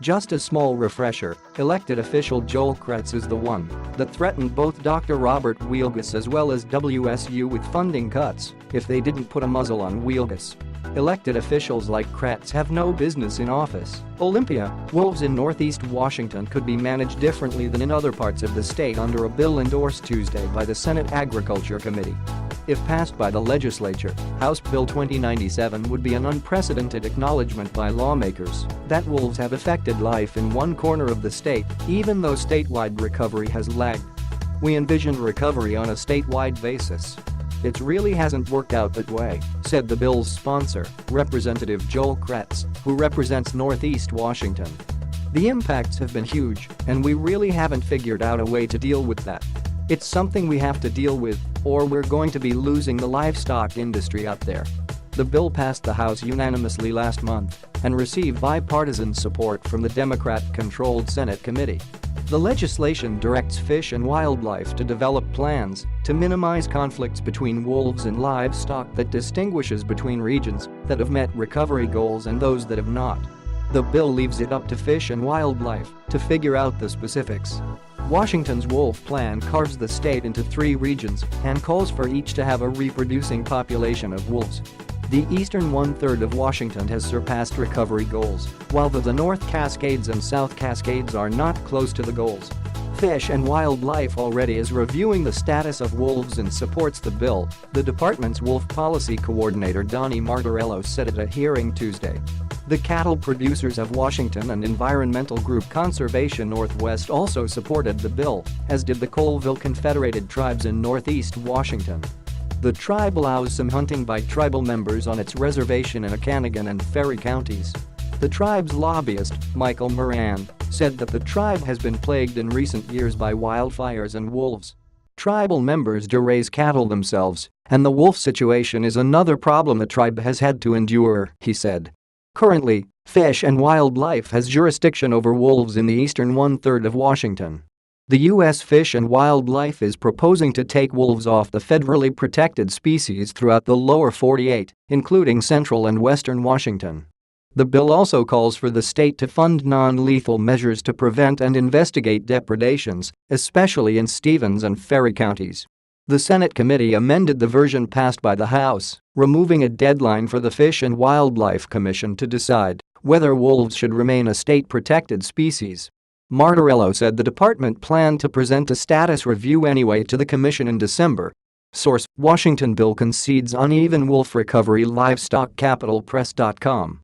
Just a small refresher, elected official Joel Kretz is the one that threatened both Dr. Robert Wielgus as well as WSU with funding cuts if they didn't put a muzzle on Wielgus. Elected officials like Kretz have no business in office. OLYMPIA, wolves in Northeast Washington could be managed differently than in other parts of the state under a bill endorsed Tuesday by the Senate Agriculture Committee. If passed by the legislature, House Bill 2097 would be an unprecedented acknowledgment by lawmakers that wolves have affected life in one corner of the state, even though statewide recovery has lagged. We envisioned recovery on a statewide basis. It really hasn't worked out that way, said the bill's sponsor, Representative Joel Kretz, who represents Northeast Washington. The impacts have been huge, and we really haven't figured out a way to deal with that. It's something we have to deal with, or we're going to be losing the livestock industry out there. The bill passed the House unanimously last month and received bipartisan support from the Democrat-controlled Senate committee. The legislation directs Fish and Wildlife to develop plans to minimize conflicts between wolves and livestock that distinguishes between regions that have met recovery goals and those that have not. The bill leaves it up to Fish and Wildlife to figure out the specifics. Washington's wolf plan carves the state into 3 regions and calls for each to have a reproducing population of wolves. The eastern one-third of Washington has surpassed recovery goals, while the North Cascades and South Cascades are not close to the goals. Fish and Wildlife already is reviewing the status of wolves and supports the bill, the department's wolf policy coordinator Donnie Martorello said at a hearing Tuesday. The cattle producers of Washington and environmental group Conservation Northwest also supported the bill, as did the Colville Confederated Tribes in Northeast Washington. The tribe allows some hunting by tribal members on its reservation in Okanogan and Ferry counties. The tribe's lobbyist, Michael Moran, said that the tribe has been plagued in recent years by wildfires and wolves. Tribal members do raise cattle themselves, and the wolf situation is another problem the tribe has had to endure, he said. Currently, Fish and Wildlife has jurisdiction over wolves in the eastern one-third of Washington. The U.S. Fish and Wildlife is proposing to take wolves off the federally protected species throughout the lower 48, including central and western Washington. The bill also calls for the state to fund non-lethal measures to prevent and investigate depredations, especially in Stevens and Ferry counties. The Senate committee amended the version passed by the House, removing a deadline for the Fish and Wildlife Commission to decide whether wolves should remain a state-protected species. Martorello said the department planned to present a status review anyway to the commission in December. Source: Washington bill concedes uneven wolf recovery. Livestock. CapitalPress.com